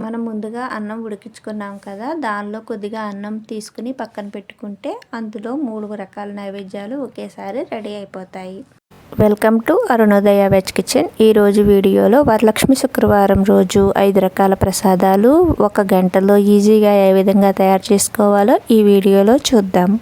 మనం ముందుగా అన్నం ఉడికించుకున్నాం కదా, దానిలో కొద్దిగా అన్నం తీసుకుని పక్కన పెట్టుకుంటే అందులో 3 రకాల నైవేద్యాలు ఒకేసారి రెడీ అయిపోతాయి. Welcome to Arunodaya veg kitchen. ఈరోజు వీడియోలో వరలక్ష్మి శుక్రవారం రోజు 5 రకాల ప్రసాదాలు 1 గంటలో ఈజీగా ఏ విధంగా తయారు చేసుకోవాలో ఈ వీడియోలో చూద్దాం.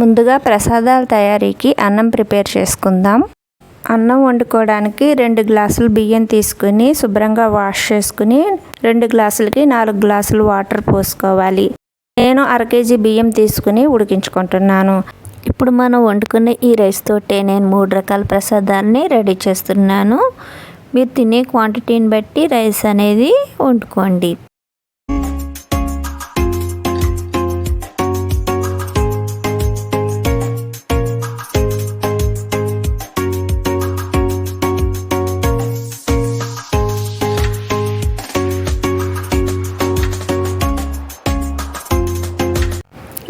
ముందుగా ప్రసాదాల తయారీకి అన్నం ప్రిపేర్ చేసుకుందాం. అన్నం వండుకోవడానికి 2 గ్లాసులు బియ్యం తీసుకుని శుభ్రంగా వాష్ చేసుకుని 2 గ్లాసులకి 4 గ్లాసులు వాటర్ పోసుకోవాలి. నేను 1/2 కేజీ బియ్యం తీసుకుని ఉడికించుకుంటున్నాను. ఇప్పుడు మనం వండుకునే ఈ రైస్ తోటే నేను 3 రకాల ప్రసాదాలని రెడీ చేస్తున్నాను. మీరు తినే క్వాంటిటీని బట్టి రైస్ అనేది వండుకోండి.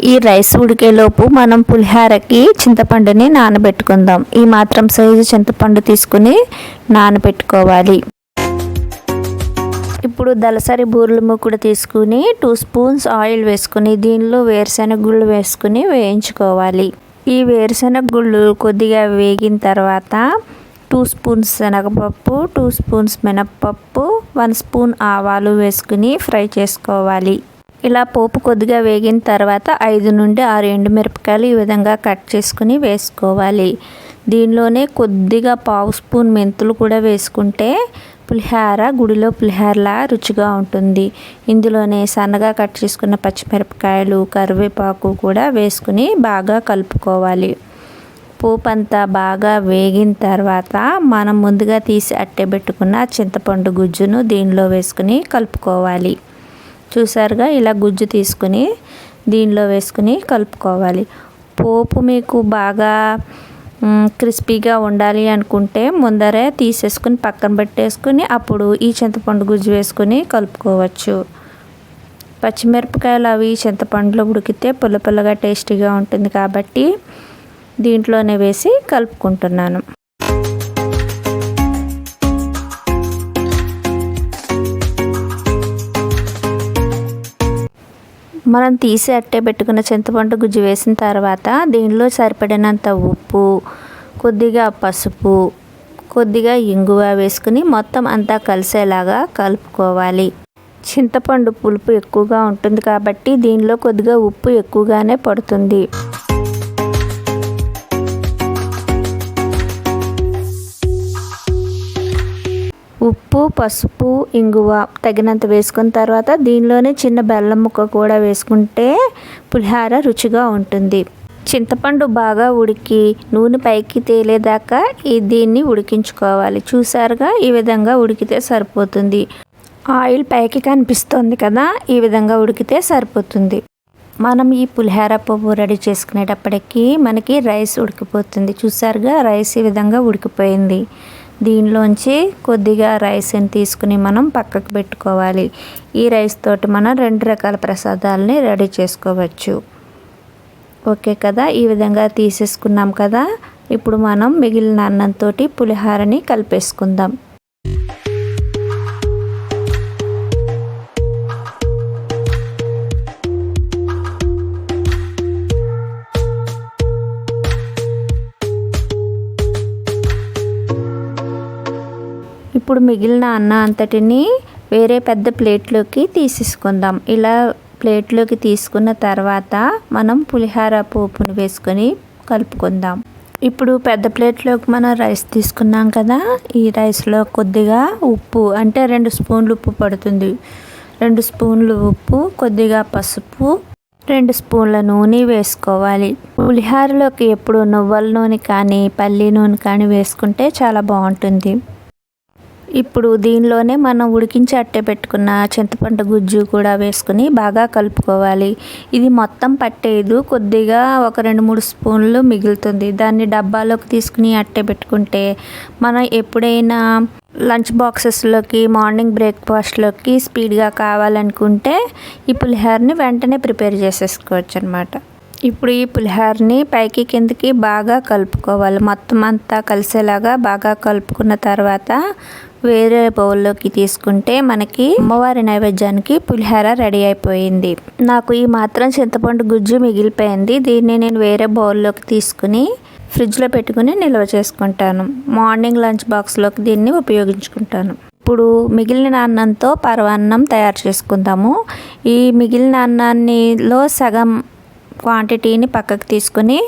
ఈ రైస్ ఉడికేలోపు మనం పులిహారకి చింతపండుని నానబెట్టుకుందాం. ఈ మాత్రం సైజు చింతపండు తీసుకుని నానబెట్టుకోవాలి. ఇప్పుడు దలసరి బూరెల మూకుడు తీసుకుని 2 స్పూన్స్ ఆయిల్ వేసుకుని దీనిలో వేరుశెనగ గుళ్ళు వేసుకుని వేయించుకోవాలి. ఈ వేరుశెనగ గుళ్ళు కొద్దిగా వేగిన తర్వాత 2 స్పూన్స్ శనగపప్పు, 2 స్పూన్స్ మినప్పప్పు, 1 స్పూన్ ఆవాలు వేసుకుని ఫ్రై చేసుకోవాలి. ఇలా పోపు కొద్దిగా వేగిన తర్వాత 5 నుండి 6 ఎండుమిరపకాయలు ఈ విధంగా కట్ చేసుకుని వేసుకోవాలి. దీనిలోనే కొద్దిగా 1/2 స్పూన్ మెంతులు కూడా వేసుకుంటే పులిహార గుడిలో పులిహారలా రుచిగా ఉంటుంది. ఇందులోనే సన్నగా కట్ చేసుకున్న పచ్చిమిరపకాయలు, కరివేపాకు కూడా వేసుకుని బాగా కలుపుకోవాలి. పోపు అంతా బాగా వేగిన తర్వాత మనం ముందుగా తీసి అట్టెబెట్టుకున్న చింతపండు గుజ్జును దీనిలో వేసుకుని కలుపుకోవాలి. చూసారుగా ఇలా గుజ్జు తీసుకుని దీనిలో వేసుకుని కలుపుకోవాలి. పోపు మీకు బాగా క్రిస్పీగా ఉండాలి అనుకుంటే ముందరే తీసేసుకుని పక్కన పెట్టేసుకుని అప్పుడు ఈ చింతపండు గుజ్జు వేసుకుని కలుపుకోవచ్చు. పచ్చిమిరపకాయలు అవి చింతపండులో ఉడికితే పుల్లపుల్లగా టేస్టీగా ఉంటుంది కాబట్టి దీంట్లోనే వేసి కలుపుకుంటున్నాను. మనం తీసి అట్టే పెట్టుకున్న చింతపండు గుజ్జు వేసిన తర్వాత దీనిలో సరిపడినంత ఉప్పు, కొద్దిగా పసుపు, కొద్దిగా ఇంగువ వేసుకుని మొత్తం అంతా కలిసేలాగా కలుపుకోవాలి. చింతపండు పులుపు ఎక్కువగా ఉంటుంది కాబట్టి దీనిలో కొద్దిగా ఉప్పు ఎక్కువగానే పడుతుంది. ఉప్పు, పసుపు, ఇంగువ తగినంత వేసుకున్న తర్వాత దీనిలోనే చిన్న బెల్లం ముక్క కూడా వేసుకుంటే పులిహార రుచిగా ఉంటుంది. చింతపండు బాగా ఉడికి నూనె పైకి తేలేదాకా దీన్ని ఉడికించుకోవాలి. చూసారుగా ఈ విధంగా ఉడికితే సరిపోతుంది. ఆయిల్ పైకి కనిపిస్తుంది కదా, ఈ విధంగా ఉడికితే సరిపోతుంది. మనం ఈ పులిహార పువ్వు రెడీ చేసుకునేటప్పటికి మనకి రైస్ ఉడికిపోతుంది. చూసారుగా రైస్ ఈ విధంగా ఉడికిపోయింది. దీనిలోంచి కొద్దిగా రైస్ని తీసుకుని మనం పక్కకు పెట్టుకోవాలి. ఈ రైస్ తోటి మనం 2 రకాల ప్రసాదాలని రెడీ చేసుకోవచ్చు. ఓకే కదా, ఈ విధంగా తీసేసుకున్నాం కదా. ఇప్పుడు మనం మిగిలిన అన్నంతో పులిహారని కలిపేసుకుందాం. ఇప్పుడు మిగిలిన అన్నం అంతటిని వేరే పెద్ద ప్లేట్లోకి తీసేసుకుందాం. ఇలా ప్లేట్లోకి తీసుకున్న తర్వాత మనం పులిహార పోపును వేసుకొని కలుపుకుందాం. ఇప్పుడు పెద్ద ప్లేట్లోకి మనం రైస్ తీసుకున్నాం కదా, ఈ రైస్లో కొద్దిగా ఉప్పు అంటే 2 స్పూన్లు ఉప్పు పడుతుంది. 2 స్పూన్లు ఉప్పు, కొద్దిగా పసుపు, 2 స్పూన్ల నూనె వేసుకోవాలి. పులిహారలోకి ఎప్పుడు నువ్వుల నూనె కానీ పల్లి నూనె కానీ వేసుకుంటే చాలా బాగుంటుంది. ఇప్పుడు దీనిలోనే మనం ఉడికించి అట్టే పెట్టుకున్న చింతపండు గుజ్జు కూడా వేసుకుని బాగా కలుపుకోవాలి. ఇది మొత్తం పట్టేదు, కొద్దిగా ఒక 2-3 స్పూన్లు మిగులుతుంది. దాన్ని డబ్బాలోకి తీసుకుని అట్టే పెట్టుకుంటే మనం ఎప్పుడైనా లంచ్ బాక్సెస్లోకి, మార్నింగ్ బ్రేక్ఫాస్ట్లోకి స్పీడ్గా కావాలనుకుంటే ఈ పులిహోరని వెంటనే ప్రిపేర్ చేసేసుకోవచ్చు అనమాట. ఇప్పుడు ఈ పులిహోరని పైకి కిందకి బాగా కలుపుకోవాలి. మొత్తం అంతా కలిసేలాగా బాగా కలుపుకున్న తర్వాత వేరే బౌల్లోకి తీసుకుంటే మనకి అమ్మవారి నైవేద్యానికి పులిహోర రెడీ అయిపోయింది. నాకు ఈ మాత్రం చింతపండు గుజ్జు మిగిలిపోయింది. దీన్ని నేను వేరే బౌల్లోకి తీసుకుని ఫ్రిడ్జ్లో పెట్టుకుని నిల్వ చేసుకుంటాను. మార్నింగ్ లంచ్ బాక్స్లోకి దీన్ని ఉపయోగించుకుంటాను. ఇప్పుడు మిగిలిన అన్నంతో పరమాన్నం తయారు చేసుకుందాము. ఈ మిగిలిన అన్నాన్నిలో సగం క్వాంటిటీని పక్కకు తీసుకుని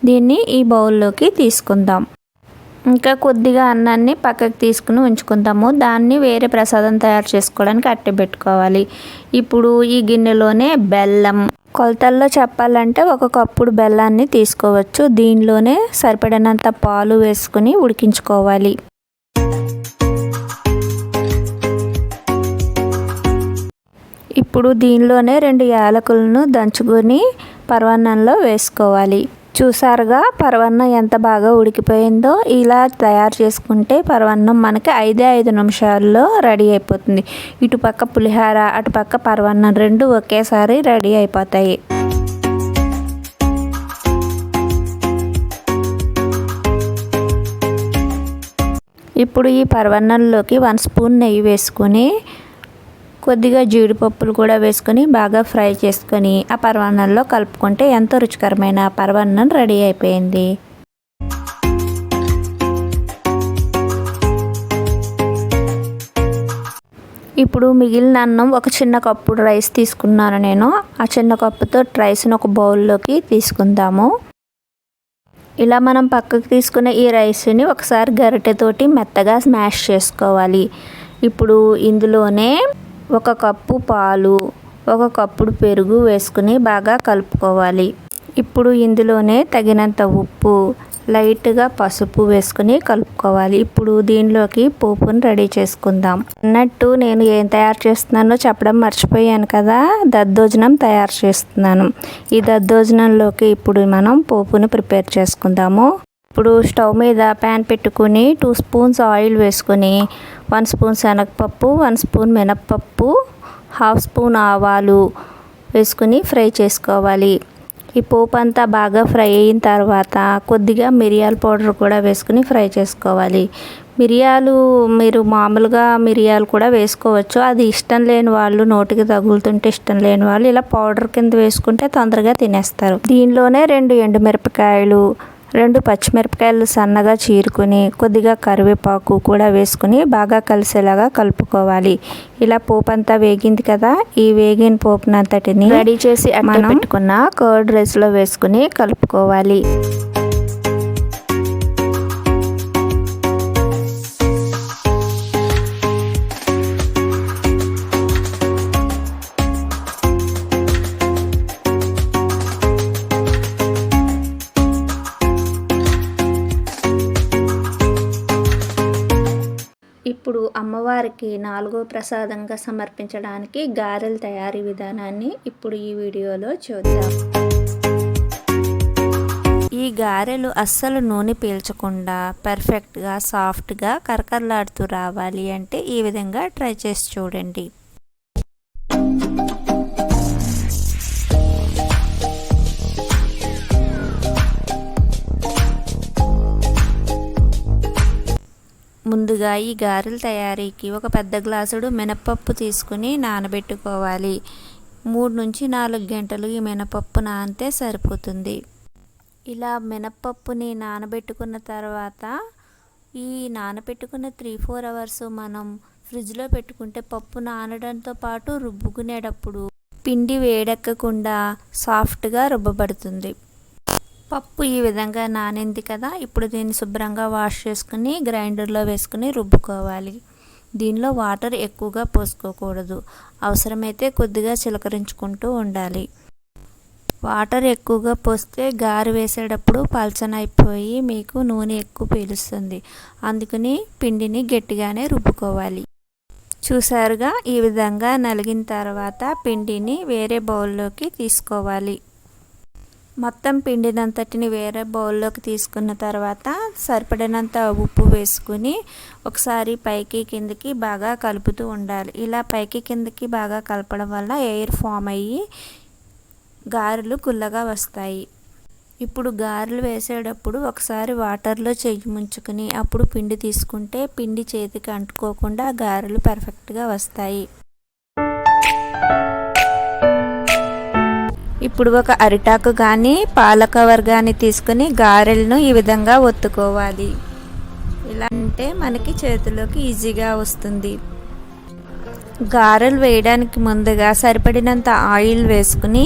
దీన్ని ఈ బౌల్లోకి తీసుకుందాం. ఇంకా కొద్దిగా అన్నాన్ని పక్కకు తీసుకుని ఉంచుకుందాము. దాన్ని వేరే ప్రసాదం తయారు చేసుకోవడానికి అట్టే పెట్టుకోవాలి. ఇప్పుడు ఈ గిన్నెలోనే బెల్లం, కొలతల్లో చెప్పాలంటే 1 కప్పుడు బెల్లాన్ని తీసుకోవచ్చు. దీనిలోనే సరిపడినంత పాలు వేసుకుని ఉడికించుకోవాలి. ఇప్పుడు దీనిలోనే 2 యాలకులను దంచుకొని పరమాన్నంలో వేసుకోవాలి. చూసారుగా పరమాన్నం ఎంత బాగా ఉడికిపోయిందో. ఇలా తయారు చేసుకుంటే పరమాన్నం మనకి 5 నిమిషాల్లో రెడీ అయిపోతుంది. ఇటుపక్క పులిహోర, అటుపక్క పరమాన్నం 2 ఒకేసారి రెడీ అయిపోతాయి. ఇప్పుడు ఈ పరమాన్నంలోకి 1 స్పూన్ నెయ్యి వేసుకొని కొద్దిగా జీడిపప్పులు కూడా వేసుకొని బాగా ఫ్రై చేసుకొని ఆ పరమాన్నంలో కలుపుకుంటే ఎంతో రుచికరమైన పరమాన్నం రెడీ అయిపోయింది. ఇప్పుడు మిగిలిన అన్నం ఒక చిన్న కప్పు రైస్ తీసుకున్నాను నేను. ఆ చిన్న కప్పుతో రైస్ని ఒక బౌల్లోకి తీసుకుందాము. ఇలా మనం పక్కకు తీసుకున్న ఈ రైస్ని ఒకసారి గరిటెతోటి మెత్తగా స్మాష్ చేసుకోవాలి. ఇప్పుడు ఇందులోనే 1 కప్పు పాలు, 1 కప్పుడు పెరుగు వేసుకుని బాగా కలుపుకోవాలి. ఇప్పుడు ఇందులోనే తగినంత ఉప్పు, లైట్గా పసుపు వేసుకుని కలుపుకోవాలి. ఇప్పుడు దీనిలోకి పోపుని రెడీ చేసుకుందాం. అన్నట్టు నేను ఏం తయారు చేస్తున్నానో చెప్పడం మర్చిపోయాను కదా. దద్దోజనం తయారు చేస్తున్నాను. ఈ దద్దోజనంలోకి ఇప్పుడు మనం పోపుని ప్రిపేర్ చేసుకుందాము. ఇప్పుడు స్టవ్ మీద ప్యాన్ పెట్టుకుని 2 స్పూన్స్ ఆయిల్ వేసుకొని 1 స్పూన్ శనగపప్పు, 1 స్పూన్ మినప్పప్పు, 1/2 స్పూన్ ఆవాలు వేసుకుని ఫ్రై చేసుకోవాలి. ఈ పోపు అంతా బాగా ఫ్రై అయిన తర్వాత కొద్దిగా మిరియాల పౌడర్ కూడా వేసుకుని ఫ్రై చేసుకోవాలి. మిరియాలు మీరు మామూలుగా మిరియాలు కూడా వేసుకోవచ్చు. అది ఇష్టం లేని వాళ్ళు, నోటికి తగులుతుంటే ఇష్టం లేని వాళ్ళు ఇలా పౌడర్ కింద వేసుకుంటే తొందరగా తినేస్తారు. దీనిలోనే 2 ఎండుమిరపకాయలు, 2 పచ్చిమిరపకాయలు సన్నగా చీరుకొని కొద్దిగా కరివేపాకు కూడా వేసుకుని బాగా కలిసేలాగా కలుపుకోవాలి. ఇలా పోపు అంతా వేగింది కదా. ఈ వేగిన పోపునంతటిని రెడీ చేసి మనం పెట్టుకున్న కర్డ్ రైస్లో వేసుకుని కలుపుకోవాలి. ఇప్పుడు అమ్మవారికి 4వ ప్రసాదంగా సమర్పించడానికి గారెల తయారీ విధానాన్ని ఇప్పుడు ఈ వీడియోలో చూద్దాం. ఈ గారెలు అస్సలు నూనె పీల్చకుండా పర్ఫెక్ట్గా, సాఫ్ట్గా, కరకరలాడుతూ రావాలి అంటే ఈ విధంగా ట్రై చేసి చూడండి. ముందుగా ఈ గారెల తయారీకి ఒక పెద్ద గ్లాసుడు మినపప్పు తీసుకుని నానబెట్టుకోవాలి. 3-4 గంటలు ఈ మినపప్పు నానితే సరిపోతుంది. ఇలా మినపప్పుని నానబెట్టుకున్న తర్వాత ఈ నానబెట్టుకున్న 3-4 అవర్స్ మనం ఫ్రిడ్జ్లో పెట్టుకుంటే పప్పు నానడంతో పాటు రుబ్బుకునేటప్పుడు పిండి వేడెక్కకుండా సాఫ్ట్గా రుబ్బబడుతుంది. పప్పు ఈ విధంగా నానింది కదా. ఇప్పుడు దీన్ని శుభ్రంగా వాష్ చేసుకుని గ్రైండర్లో వేసుకుని రుబ్బుకోవాలి. దీనిలో వాటర్ ఎక్కువగా పోసుకోకూడదు. అవసరమైతే కొద్దిగా చిలకరించుకుంటూ ఉండాలి. వాటర్ ఎక్కువగా పోస్తే గారె వేసేటప్పుడు పల్చనైపోయి మీకు నూనె ఎక్కువ పీలుస్తుంది. అందుకని పిండిని గట్టిగానే రుబ్బుకోవాలి. చూసారుగా, ఈ విధంగా నలిగిన తర్వాత పిండిని వేరే బౌల్లోకి తీసుకోవాలి. మొత్తం పిండినంతటిని వేరే బౌల్లోకి తీసుకున్న తర్వాత సరిపడినంత ఉప్పు వేసుకుని ఒకసారి పైకి కిందకి బాగా కలుపుతూ ఉండాలి. ఇలా పైకి కిందకి బాగా కలపడం వల్ల ఎయిర్ ఫామ్ అయ్యి గారెలు గుల్లగా వస్తాయి. ఇప్పుడు గారెలు వేసేటప్పుడు ఒకసారి వాటర్లో చెయ్యి ముంచుకుని అప్పుడు పిండి తీసుకుంటే పిండి చేతికి అంటుకోకుండా గారెలు పర్ఫెక్ట్గా వస్తాయి. ఇప్పుడు ఒక అరిటాకు కానీ పాల కవర్ కానీ తీసుకుని గారెలను ఈ విధంగా ఒత్తుకోవాలి. ఇలా అంటే మనకి చేతిలోకి ఈజీగా వస్తుంది. గారెలు వేయడానికి ముందుగా సరిపడినంత ఆయిల్ వేసుకుని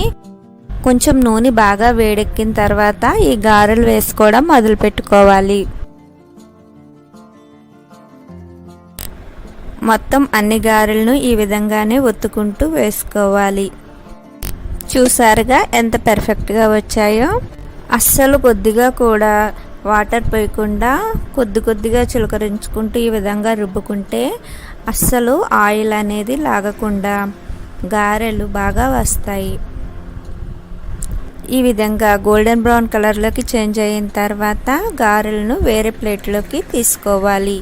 కొంచెం నూనె బాగా వేడెక్కిన తర్వాత ఈ గారెలు వేసుకోవడం మొదలు పెట్టుకోవాలి. మొత్తం అన్ని గారెలను ఈ విధంగానే ఒత్తుకుంటూ వేసుకోవాలి. చూసారుగా ఎంత పర్ఫెక్ట్గా వచ్చాయో. అస్సలు కొద్దిగా కూడా వాటర్ పోయకుండా కొద్దిగా చిలకరించుకుంటూ ఈ విధంగా రుబ్బుకుంటే అస్సలు ఆయిల్ అనేది లాగకుండా గారెలు బాగా వస్తాయి. ఈ విధంగా గోల్డెన్ బ్రౌన్ కలర్లోకి చేంజ్ అయిన తర్వాత గారెలను వేరే ప్లేట్లోకి తీసుకోవాలి.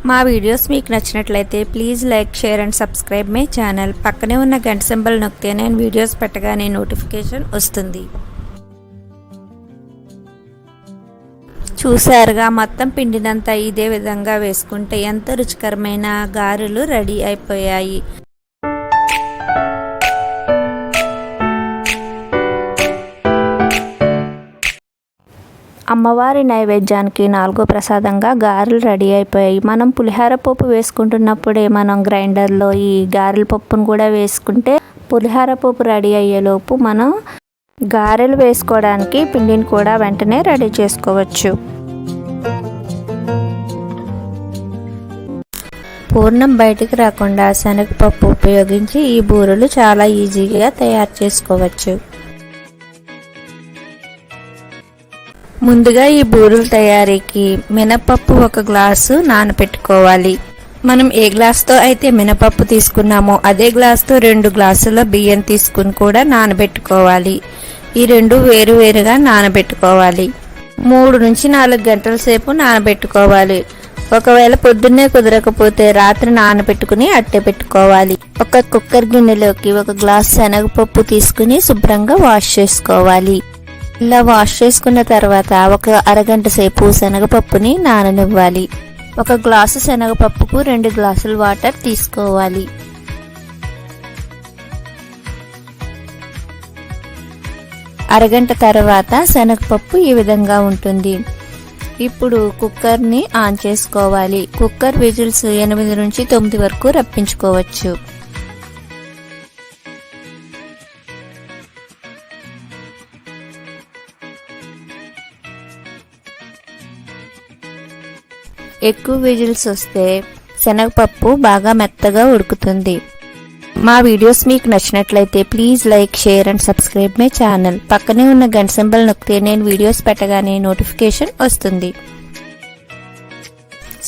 మా వీడియోస్ మీకు నచ్చినట్లయితే please like, share and subscribe my channel. పక్కనే ఉన్న గంట సింబల్ నొక్కితే నేను వీడియోస్ పెట్టగానే నోటిఫికేషన్ వస్తుంది. చూసారుగా, మొత్తం పిండినంతా ఇదే విధంగా వేసుకుంటే ఎంత రుచికరమైన గారెలు రెడీ అయిపోయాయి. అమ్మవారి నైవేద్యానికి 4వ ప్రసాదంగా గారెలు రెడీ అయిపోయాయి. మనం పులిహార పప్పు వేసుకుంటున్నప్పుడే మనం గ్రైండర్లో ఈ గారెల పప్పును కూడా వేసుకుంటే పులిహార పప్పు రెడీ అయ్యేలోపు మనం గారెలు వేసుకోవడానికి పిండిని కూడా వెంటనే రెడీ చేసుకోవచ్చు. పూర్ణం బయటికి రాకుండా శనగపప్పు ఉపయోగించి ఈ బూరెలు చాలా ఈజీగా తయారు చేసుకోవచ్చు. ముందుగా ఈ బూరెల తయారీకి మినపప్పు 1 గ్లాసు నానబెట్టుకోవాలి. మనం ఏ గ్లాస్తో అయితే మినపప్పు తీసుకున్నామో అదే గ్లాస్తో 2 గ్లాసుల బియ్యం తీసుకుని కూడా నానబెట్టుకోవాలి. ఈ 2 వేరువేరుగా నానబెట్టుకోవాలి. 3 నుంచి 4 గంటల సేపు నానబెట్టుకోవాలి. ఒకవేళ పొద్దున్నే కుదరకపోతే రాత్రి నానబెట్టుకుని అట్టే పెట్టుకోవాలి. ఒక కుక్కర్ గిన్నెలోకి 1 గ్లాస్ శనగపప్పు తీసుకుని శుభ్రంగా వాష్ చేసుకోవాలి. ఇలా వాష్ చేసుకున్న తర్వాత ఒక అరగంట సేపు శనగపప్పుని నాననివ్వాలి. 1 గ్లాసు శనగపప్పుకు 2 గ్లాసుల వాటర్ తీసుకోవాలి. అరగంట తర్వాత శనగపప్పు ఈ విధంగా ఉంటుంది. ఇప్పుడు కుక్కర్ని ఆన్ చేసుకోవాలి. కుక్కర్ విజిల్స్ 8 నుంచి 9 వరకు రప్పించుకోవచ్చు. ఎక్కువ విజిల్స్ వస్తే శనగపప్పు బాగా మెత్తగా ఉడుకుతుంది. మా వీడియోస్ మీకు నచ్చినట్లయితే please like, share and subscribe my channel. పక్కనే ఉన్న గంట సింబల్ నొక్కితే నేను వీడియోస్ పెట్టగానే నోటిఫికేషన్ వస్తుంది.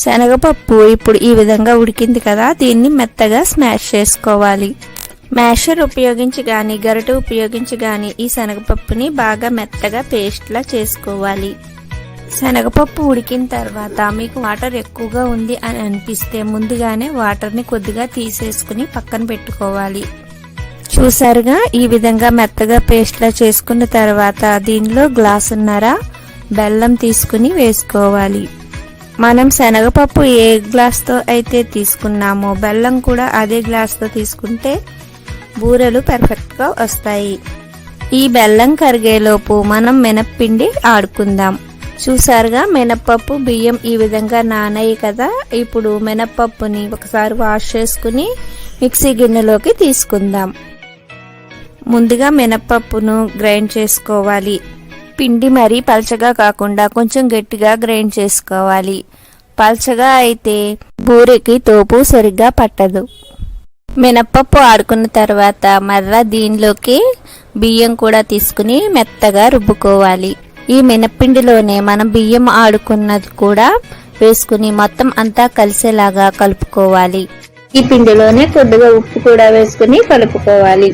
శనగపప్పు ఇప్పుడు ఈ విధంగా ఉడికింది కదా, దీన్ని మెత్తగా స్మాష్ చేసుకోవాలి. మ్యాషర్ ఉపయోగించి కానీ గరిటె ఉపయోగించి కానీ ఈ శనగపప్పుని బాగా మెత్తగా పేస్ట్లా చేసుకోవాలి. శనగపప్పు ఉడికిన తర్వాత మీకు వాటర్ ఎక్కువగా ఉంది అని అనిపిస్తే ముందుగానే వాటర్ని కొద్దిగా తీసేసుకుని పక్కన పెట్టుకోవాలి. చూసారుగా, ఈ విధంగా మెత్తగా పేస్ట్లా చేసుకున్న తర్వాత దీనిలో గ్లాసున్నర బెల్లం తీసుకుని వేసుకోవాలి. మనం శనగపప్పు ఏ గ్లాస్తో అయితే తీసుకున్నామో బెల్లం కూడా అదే గ్లాస్తో తీసుకుంటే బూరెలు పర్ఫెక్ట్గా వస్తాయి. ఈ బెల్లం కరిగేలోపు మనం మినప్పిండి ఆడుకుందాం. చూసారుగా, మినప్పప్పు బియ్యం ఈ విధంగా నానాయి కదా. ఇప్పుడు మినప్పప్పుని ఒకసారి వాష్ చేసుకుని మిక్సీ గిన్నెలోకి తీసుకుందాం. ముందుగా మినప్పప్పును గ్రైండ్ చేసుకోవాలి. పిండి మరీ పల్చగా కాకుండా కొంచెం గట్టిగా గ్రైండ్ చేసుకోవాలి. పల్చగా అయితే బూరెకి తోపు సరిగ్గా పట్టదు. మినప్పప్పు ఆడుకున్న తర్వాత మర్రా దీనిలోకి బియ్యం కూడా తీసుకుని మెత్తగా రుబ్బుకోవాలి. ఈ మినప్పిండిలోనే మనం బియ్యం ఆడుకున్నది కూడా వేసుకుని మొత్తం అంతా కలిసేలాగా కలుపుకోవాలి. ఈ పిండిలోనే కొద్దిగా ఉప్పు కూడా వేసుకుని కలుపుకోవాలి.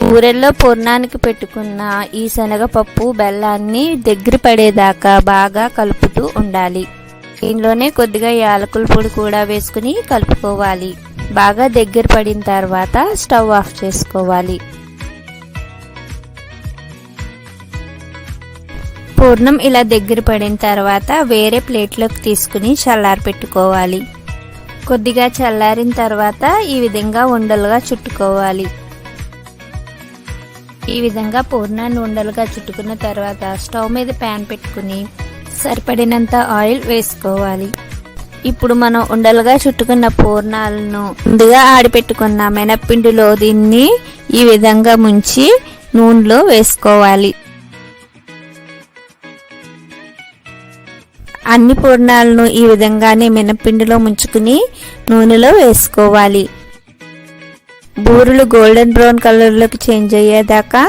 బూరెల్లో పూర్ణానికి పెట్టుకున్న ఈ శనగపప్పు బెల్లాన్ని దగ్గర పడేదాకా బాగా కలుపుతూ ఉండాలి. దీనిలోనే కొద్దిగా యాలకుల పొడి కూడా వేసుకుని కలుపుకోవాలి. బాగా దగ్గర పడిన తర్వాత స్టవ్ ఆఫ్ చేసుకోవాలి. పూర్ణం ఇలా దగ్గర పడిన తర్వాత వేరే ప్లేట్లోకి తీసుకుని చల్లారి పెట్టుకోవాలి. కొద్దిగా చల్లారిన తర్వాత ఈ విధంగా ఉండలుగా చుట్టుకోవాలి. ఈ విధంగా పూర్ణాన్ని ఉండలుగా చుట్టుకున్న తర్వాత స్టవ్ మీద ప్యాన్ పెట్టుకుని సరిపడినంత ఆయిల్ వేసుకోవాలి. ఇప్పుడు మనం ఉండలుగా చుట్టుకున్న పూర్ణాలను ముందుగా ఆడిపెట్టుకున్న మినప్పిండిలో దీన్ని ఈ విధంగా ముంచి నూనెలో వేసుకోవాలి. అన్ని పూర్ణాలను ఈ విధంగానే మినప్పిండిలో ముంచుకుని నూనెలో వేసుకోవాలి. బూరెలు గోల్డెన్ బ్రౌన్ కలర్లోకి చేంజ్ అయ్యేదాకా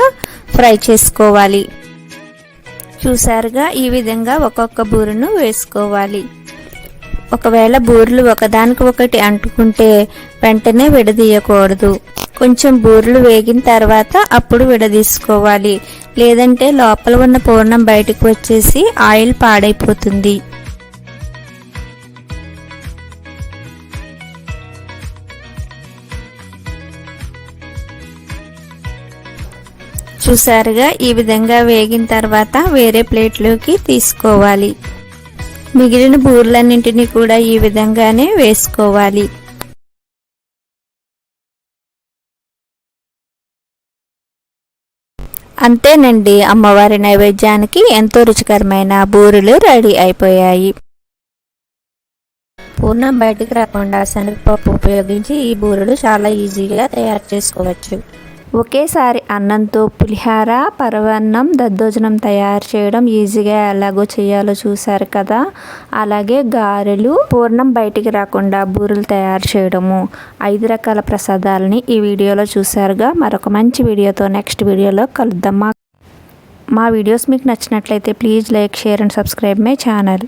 ఫ్రై చేసుకోవాలి. చూసారుగా ఈ విధంగా ఒక్కొక్క బూరెను వేసుకోవాలి. ఒకవేళ బూరెలు ఒకదానికి ఒకటి అంటుకుంటే వెంటనే విడదీయకూడదు. కొంచెం బూరెలు వేగిన తర్వాత అప్పుడు విడదీసుకోవాలి. లేదంటే లోపల ఉన్న పూర్ణం బయటకు వచ్చేసి ఆయిల్ పాడైపోతుంది. చూసారుగా ఈ విధంగా వేగిన తర్వాత వేరే ప్లేట్లోకి తీసుకోవాలి. మిగిలిన బూరెలన్నింటినీ కూడా ఈ విధంగానే వేసుకోవాలి. అంతేనండి, అమ్మవారి నైవేద్యానికి ఎంతో రుచికరమైన బూరెలు రెడీ అయిపోయాయి. పూర్ణం బయటకు రాకుండా శనగపప్పు ఉపయోగించి ఈ బూరెలు చాలా ఈజీగా తయారు చేసుకోవచ్చు. ఒకేసారి అన్నంతో పులిహార, పరవన్నం, దద్దోజనం తయారు చేయడం ఈజీగా ఎలాగో చేయాలో చూసారు కదా. అలాగే గారెలు, పూర్ణం బయటికి రాకుండా బూరెలు తయారు చేయడము, 5 రకాల ప్రసాదాలని ఈ వీడియోలో చూసారుగా. మరొక మంచి వీడియోతో నెక్స్ట్ వీడియోలో కలుద్దాం. మా వీడియోస్ మీకు నచ్చినట్లయితే please like, share and subscribe my channel.